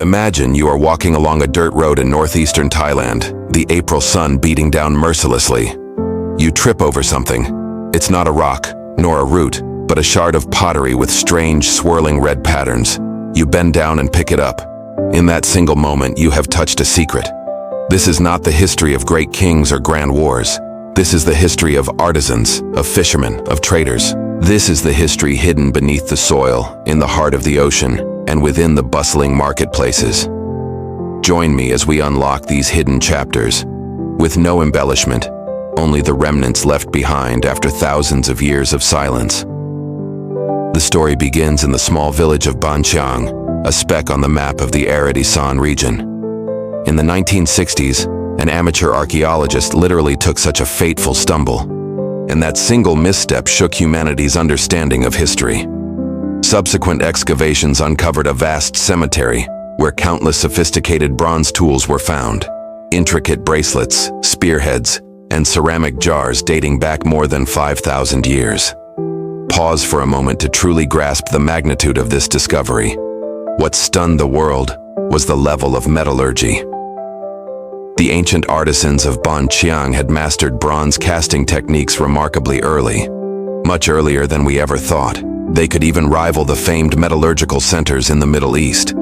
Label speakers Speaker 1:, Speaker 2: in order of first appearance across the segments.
Speaker 1: Imagine you are walking along a dirt road in northeastern Thailand, the April sun beating down mercilessly. You trip over something. It's not a rock, nor a root, but a shard of pottery with strange, swirling red patterns. You bend down and pick it up. In that single moment, you have touched a secret. This is not the history of great kings or grand wars. This is the history of artisans, of fishermen, of traders. This is the history hidden beneath the soil, in the heart of the ocean, and within the bustling marketplaces. Join me as we unlock these hidden chapters, with no embellishment, only the remnants left behind after thousands of years of silence. The story begins in the small village of Ban Chiang, a speck on the map of the arid Isan region. In the 1960s, an amateur archaeologist literally took such a fateful stumble, and that single misstep shook humanity's understanding of history. Subsequent excavations uncovered a vast cemetery where countless sophisticated bronze tools were found, intricate bracelets, spearheads, and ceramic jars dating back more than 5,000 years. Pause for a moment to truly grasp the magnitude of this discovery. What stunned the world was the level of metallurgy. The ancient artisans of Ban Chiang had mastered bronze casting techniques remarkably early, much earlier than we ever thought. They could even rival the famed metallurgical centers in the Middle East.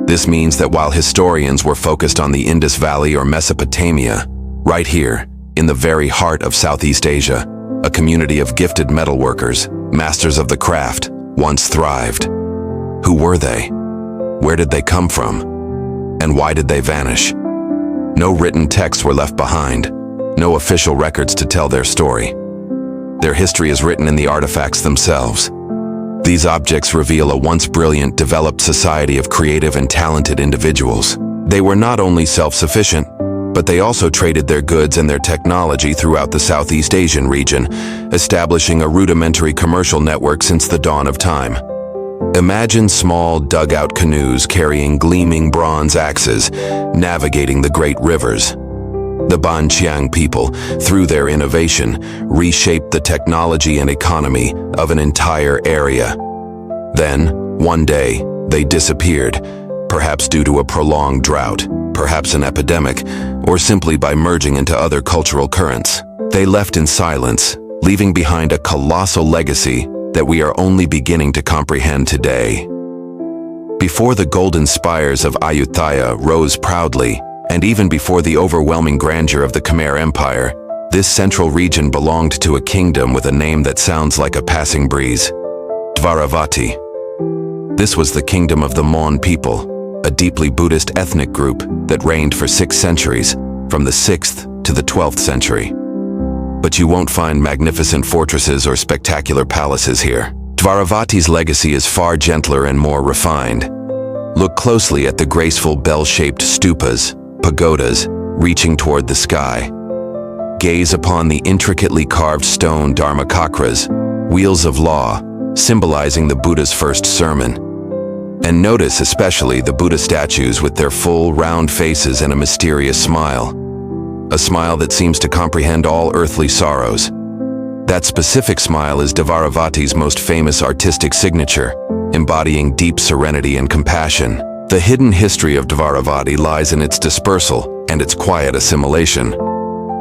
Speaker 1: This means that while historians were focused on the Indus Valley or Mesopotamia, right here, in the very heart of Southeast Asia, a community of gifted metalworkers, masters of the craft, once thrived. Who were they? Where did they come from? And why did they vanish? No written texts were left behind, no official records to tell their story. Their history is written in the artifacts themselves. These objects reveal a once brilliant, developed society of creative and talented individuals. They were not only self-sufficient, but they also traded their goods and their technology throughout the Southeast Asian region, establishing a rudimentary commercial network since the dawn of time. Imagine small dugout canoes carrying gleaming bronze axes, navigating the great rivers. The Ban Chiang people, through their innovation, reshaped the technology and economy of an entire area. Then, one day, they disappeared, perhaps due to a prolonged drought, perhaps an epidemic, or simply by merging into other cultural currents. They left in silence, leaving behind a colossal legacy that we are only beginning to comprehend today. Before the golden spires of Ayutthaya rose proudly, and even before the overwhelming grandeur of the Khmer Empire, this central region belonged to a kingdom with a name that sounds like a passing breeze: Dvaravati. This was the kingdom of the Mon people, a deeply Buddhist ethnic group that reigned for 6 centuries, from the 6th to the 12th century. But you won't find magnificent fortresses or spectacular palaces here. Dvaravati's legacy is far gentler and more refined. Look closely at the graceful bell-shaped stupas, pagodas, reaching toward the sky. Gaze upon the intricately carved stone dharmakakras, wheels of law, symbolizing the Buddha's first sermon. And notice especially the Buddha statues with their full, round faces and a mysterious smile. A smile that seems to comprehend all earthly sorrows. That specific smile is Dvaravati's most famous artistic signature, embodying deep serenity and compassion. The hidden history of Dvaravati lies in its dispersal and its quiet assimilation.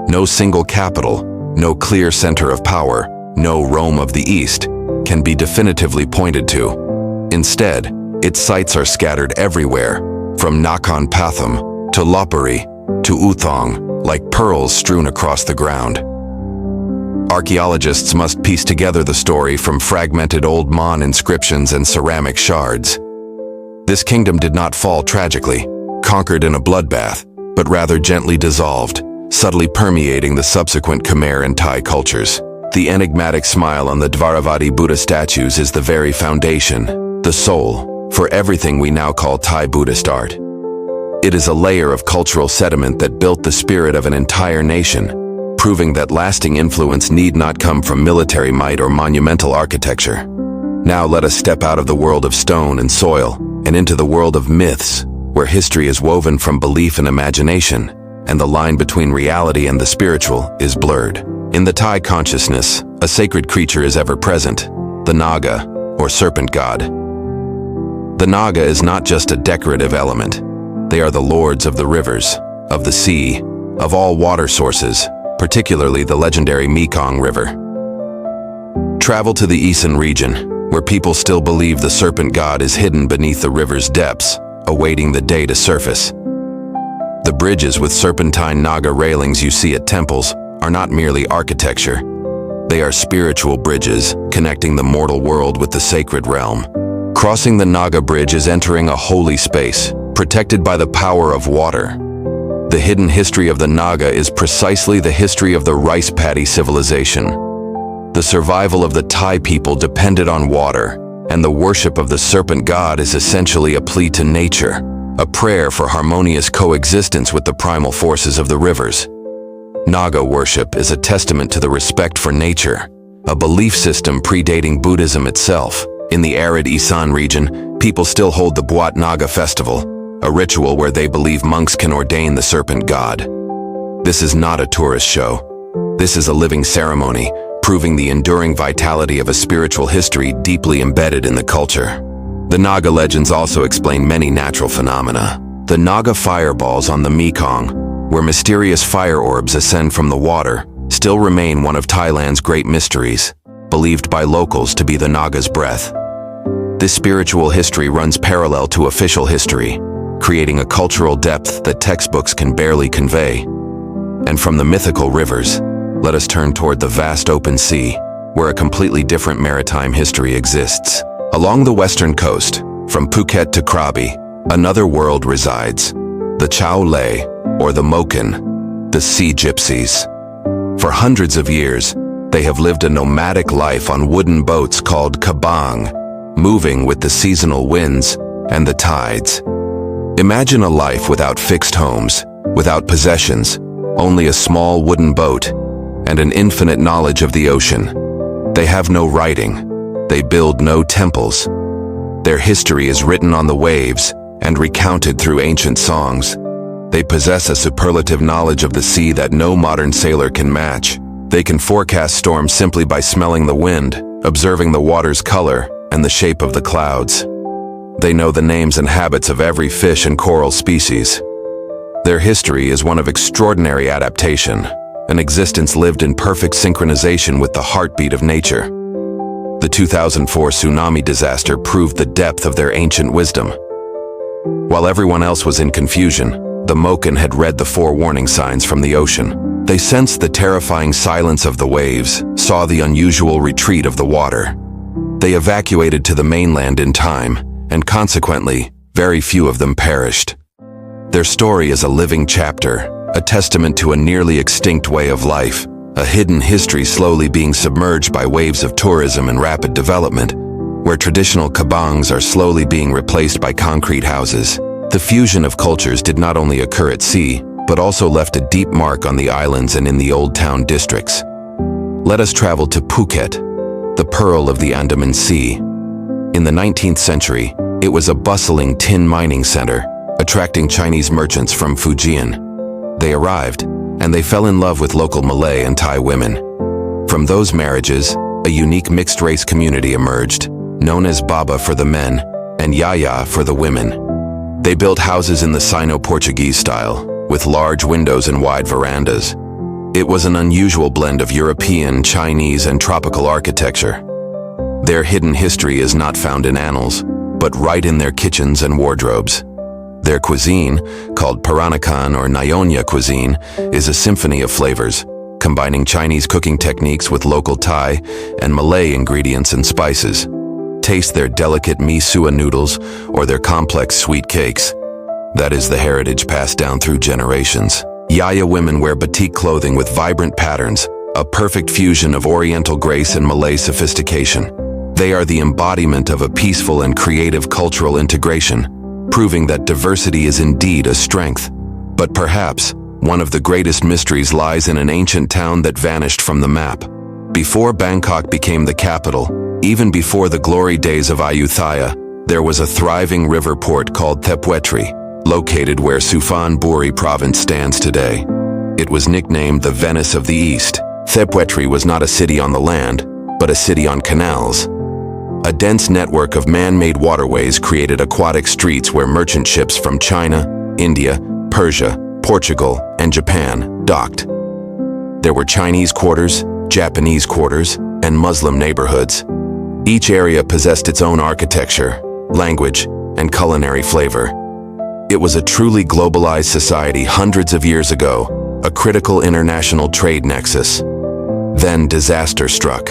Speaker 1: No single capital, no clear center of power, no Rome of the East can be definitively pointed to. Instead, its sites are scattered everywhere, from Nakhon Pathom to Lopburi to Uthong, like pearls strewn across the ground. Archaeologists must piece together the story from fragmented old Mon inscriptions and ceramic shards. This kingdom did not fall tragically, conquered in a bloodbath, but rather gently dissolved, subtly permeating the subsequent Khmer and Thai cultures. The enigmatic smile on the Dvaravati Buddha statues is the very foundation, the soul, for everything we now call Thai Buddhist art. It is a layer of cultural sediment that built the spirit of an entire nation, proving that lasting influence need not come from military might or monumental architecture. Now let us step out of the world of stone and soil and into the world of myths, where history is woven from belief and imagination, and the line between reality and the spiritual is blurred. In the Thai consciousness, a sacred creature is ever present, the Naga, or serpent god. The Naga is not just a decorative element. They are the lords of the rivers, of the sea, of all water sources, particularly the legendary Mekong River. Travel to the Eastern region, where people still believe the serpent god is hidden beneath the river's depths, awaiting the day to surface. The bridges with serpentine Naga railings you see at temples are not merely architecture. They are spiritual bridges connecting the mortal world with the sacred realm. Crossing the Naga bridge is entering a holy space, protected by the power of water. The hidden history of the Naga is precisely the history of the rice paddy civilization. The survival of the Thai people depended on water, and the worship of the serpent god is essentially a plea to nature, a prayer for harmonious coexistence with the primal forces of the rivers. Naga worship is a testament to the respect for nature, a belief system predating Buddhism itself. In the arid Isan region, people still hold the Buat Naga festival, a ritual where they believe monks can ordain the serpent god. This is not a tourist show. This is a living ceremony, proving the enduring vitality of a spiritual history deeply embedded in the culture. The Naga legends also explain many natural phenomena. The Naga fireballs on the Mekong, where mysterious fire orbs ascend from the water, still remain one of Thailand's great mysteries, believed by locals to be the Naga's breath. This spiritual history runs parallel to official history, creating a cultural depth that textbooks can barely convey. And from the mythical rivers, let us turn toward the vast open sea, where a completely different maritime history exists. Along the western coast, from Phuket to Krabi, another world resides, the Chao Lei, or the Moken, the sea gypsies. For hundreds of years, they have lived a nomadic life on wooden boats called kabang, moving with the seasonal winds and the tides. Imagine a life without fixed homes, without possessions, only a small wooden boat, and an infinite knowledge of the ocean. They have no writing. They build no temples. Their history is written on the waves and recounted through ancient songs. They possess a superlative knowledge of the sea that no modern sailor can match. They can forecast storms simply by smelling the wind, observing the water's color and the shape of the clouds. They know the names and habits of every fish and coral species. Their history is one of extraordinary adaptation, an existence lived in perfect synchronization with the heartbeat of nature. The 2004 tsunami disaster proved the depth of their ancient wisdom. While everyone else was in confusion, the Moken had read the forewarning signs from the ocean. They sensed the terrifying silence of the waves, saw the unusual retreat of the water. They evacuated to the mainland in time, and consequently, very few of them perished. Their story is a living chapter, a testament to a nearly extinct way of life, a hidden history slowly being submerged by waves of tourism and rapid development, where traditional kabangs are slowly being replaced by concrete houses. The fusion of cultures did not only occur at sea, but also left a deep mark on the islands and in the old town districts. Let us travel to Phuket, the pearl of the Andaman Sea. In the 19th century, it was a bustling tin mining center, attracting Chinese merchants from Fujian. They arrived, and they fell in love with local Malay and Thai women. From those marriages, a unique mixed-race community emerged, known as Baba for the men and Yaya for the women. They built houses in the Sino-Portuguese style, with large windows and wide verandas. It was an unusual blend of European, Chinese, and tropical architecture. Their hidden history is not found in annals, but right in their kitchens and wardrobes. Their cuisine, called Peranakan or Nyonya cuisine, is a symphony of flavors, combining Chinese cooking techniques with local Thai and Malay ingredients and spices. Taste their delicate mee sua noodles or their complex sweet cakes. That is the heritage passed down through generations. Yaya women wear batik clothing with vibrant patterns, a perfect fusion of Oriental grace and Malay sophistication. They are the embodiment of a peaceful and creative cultural integration, proving that diversity is indeed a strength. But perhaps, one of the greatest mysteries lies in an ancient town that vanished from the map. Before Bangkok became the capital, even before the glory days of Ayutthaya, there was a thriving river port called Thepwetri, located where Suphan Buri province stands today. It was nicknamed the Venice of the East. Thepwetri was not a city on the land, but a city on canals. A dense network of man-made waterways created aquatic streets where merchant ships from China, India, Persia, Portugal, and Japan docked. There were Chinese quarters, Japanese quarters, and Muslim neighborhoods. Each area possessed its own architecture, language, and culinary flavor. It was a truly globalized society hundreds of years ago, a critical international trade nexus. Then disaster struck.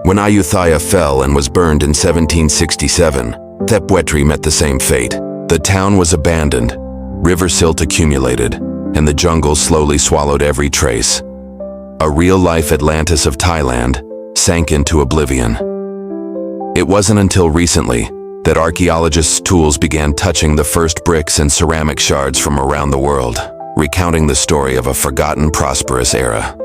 Speaker 1: When Ayutthaya fell and was burned in 1767, Thepwetri met the same fate. The town was abandoned, river silt accumulated, and the jungle slowly swallowed every trace. A real-life Atlantis of Thailand sank into oblivion. It wasn't until recently that archaeologists' tools began touching the first bricks and ceramic shards from around the world, recounting the story of a forgotten, prosperous era.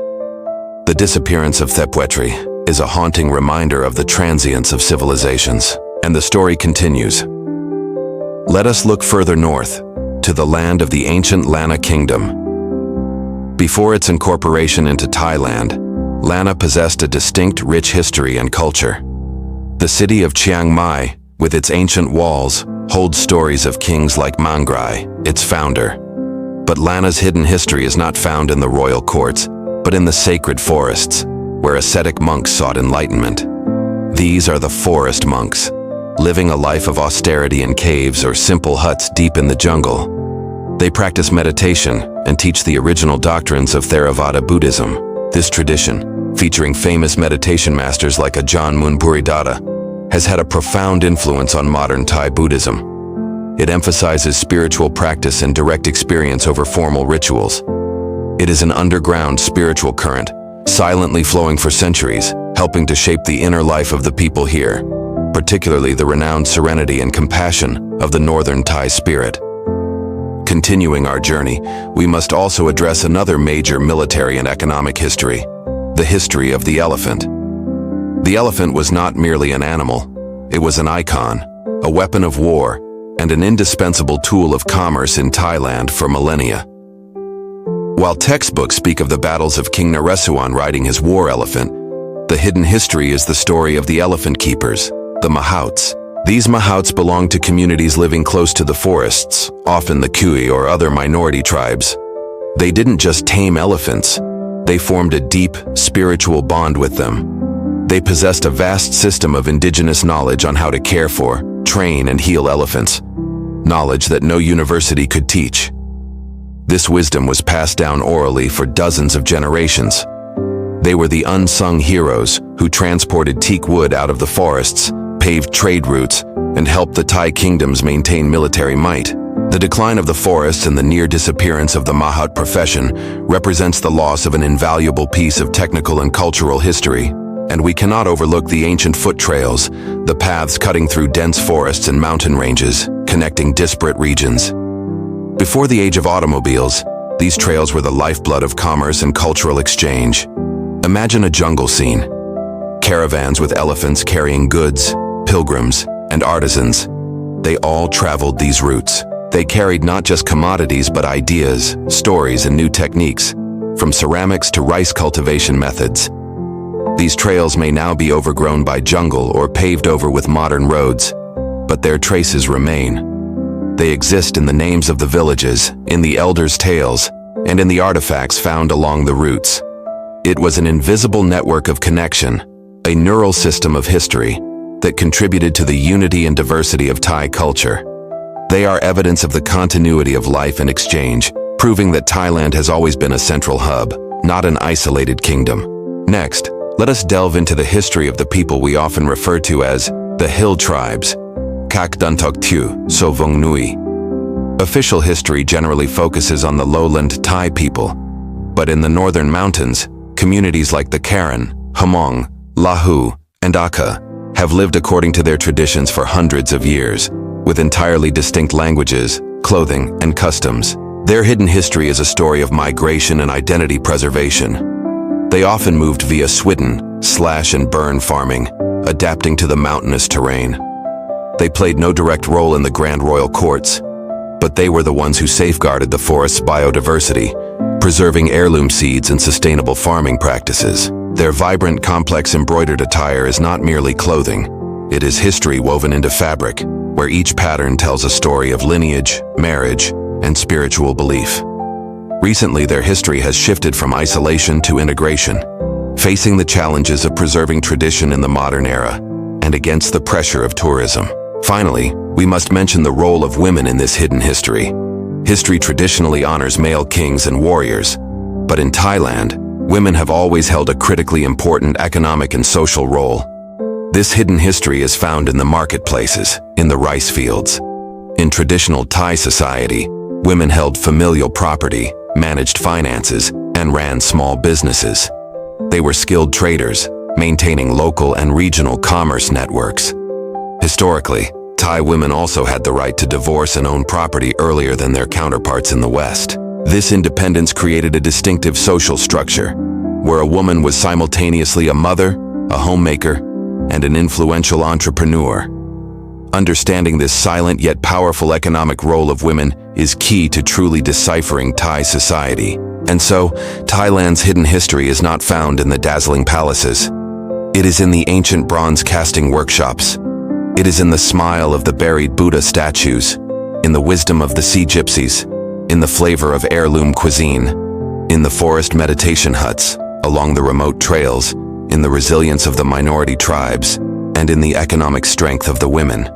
Speaker 1: The disappearance of Thepwetri is a haunting reminder of the transience of civilizations, and the story continues. Let us look further north, to the land of the ancient Lanna kingdom. Before its incorporation into Thailand, Lanna possessed a distinct, rich history and culture. The city of Chiang Mai, with its ancient walls, holds stories of kings like Mangrai, its founder. But Lanna's hidden history is not found in the royal courts, but in the sacred forests, where ascetic monks sought enlightenment. These are the forest monks, living a life of austerity in caves or simple huts deep in the jungle. They practice meditation and teach the original doctrines of Theravada Buddhism. This tradition, featuring famous meditation masters like Ajahn Mun Buddhadada, has had a profound influence on modern Thai Buddhism. It emphasizes spiritual practice and direct experience over formal rituals. It is an underground spiritual current, silently flowing for centuries, helping to shape the inner life of the people here, particularly the renowned serenity and compassion of the northern Thai spirit. Continuing our journey, we must also address another major military and economic history, the history of the elephant. The elephant was not merely an animal, it was an icon, a weapon of war, and an indispensable tool of commerce in Thailand for millennia. While textbooks speak of the battles of King Naresuan riding his war elephant, the hidden history is the story of the elephant keepers, the mahouts. These mahouts belonged to communities living close to the forests, often the Kui or other minority tribes. They didn't just tame elephants, they formed a deep, spiritual bond with them. They possessed a vast system of indigenous knowledge on how to care for, train, and heal elephants, knowledge that no university could teach. This wisdom was passed down orally for dozens of generations. They were the unsung heroes who transported teak wood out of the forests, paved trade routes, and helped the Thai kingdoms maintain military might. The decline of the forests and the near disappearance of the Mahout profession represents the loss of an invaluable piece of technical and cultural history. And we cannot overlook the ancient foot trails, the paths cutting through dense forests and mountain ranges, connecting disparate regions. Before the age of automobiles, these trails were the lifeblood of commerce and cultural exchange. Imagine a jungle scene. Caravans with elephants carrying goods, pilgrims, and artisans. They all traveled these routes. They carried not just commodities but ideas, stories, and new techniques, from ceramics to rice cultivation methods. These trails may now be overgrown by jungle or paved over with modern roads, but their traces remain. They exist in the names of the villages, in the elders' tales, and in the artifacts found along the routes. It was an invisible network of connection, a neural system of history, that contributed to the unity and diversity of Thai culture. They are evidence of the continuity of life and exchange, proving that Thailand has always been a central hub, not an isolated kingdom. Next, let us delve into the history of the people we often refer to as the Hill Tribes, Kak Duntok Tu, Sovong Nui. Official history generally focuses on the lowland Thai people, but in the northern mountains, communities like the Karen, Hmong, Lahu, and Aka have lived according to their traditions for hundreds of years, with entirely distinct languages, clothing, and customs. Their hidden history is a story of migration and identity preservation. They often moved via swidden, slash and burn farming, adapting to the mountainous terrain. They played no direct role in the grand royal courts, but they were the ones who safeguarded the forest's biodiversity, preserving heirloom seeds and sustainable farming practices. Their vibrant, complex embroidered attire is not merely clothing. It is history woven into fabric, where each pattern tells a story of lineage, marriage, and spiritual belief. Recently, their history has shifted from isolation to integration, facing the challenges of preserving tradition in the modern era and against the pressure of tourism. Finally, we must mention the role of women in this hidden history. History traditionally honors male kings and warriors, but in Thailand, women have always held a critically important economic and social role. This hidden history is found in the marketplaces, in the rice fields. In traditional Thai society, women held familial property, managed finances, and ran small businesses. They were skilled traders, maintaining local and regional commerce networks. Historically, Thai women also had the right to divorce and own property earlier than their counterparts in the West. This independence created a distinctive social structure, where a woman was simultaneously a mother, a homemaker, and an influential entrepreneur. Understanding this silent yet powerful economic role of women is key to truly deciphering Thai society. And so, Thailand's hidden history is not found in the dazzling palaces. It is in the ancient bronze casting workshops. It is in the smile of the buried Buddha statues, in the wisdom of the sea gypsies, in the flavor of heirloom cuisine, in the forest meditation huts, along the remote trails, in the resilience of the minority tribes, and in the economic strength of the women.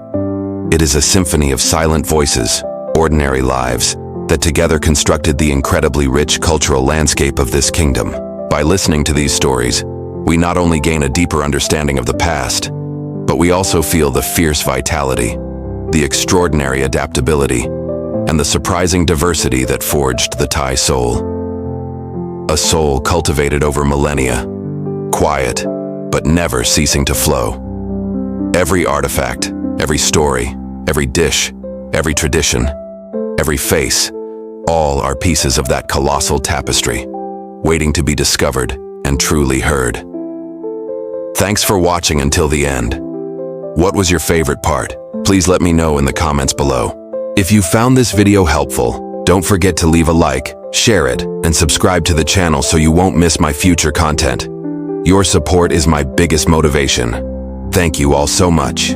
Speaker 1: It is a symphony of silent voices, ordinary lives, that together constructed the incredibly rich cultural landscape of this kingdom. By listening to these stories, we not only gain a deeper understanding of the past, but we also feel the fierce vitality, the extraordinary adaptability, and the surprising diversity that forged the Thai soul. A soul cultivated over millennia, quiet, but never ceasing to flow. Every artifact, every story, every dish, every tradition, every face, all are pieces of that colossal tapestry, waiting to be discovered and truly heard. Thanks for watching until the end. What was your favorite part? Please let me know in the comments below. If you found this video helpful, don't forget to leave a like, share it, and subscribe to the channel so you won't miss my future content. Your support is my biggest motivation. Thank you all so much.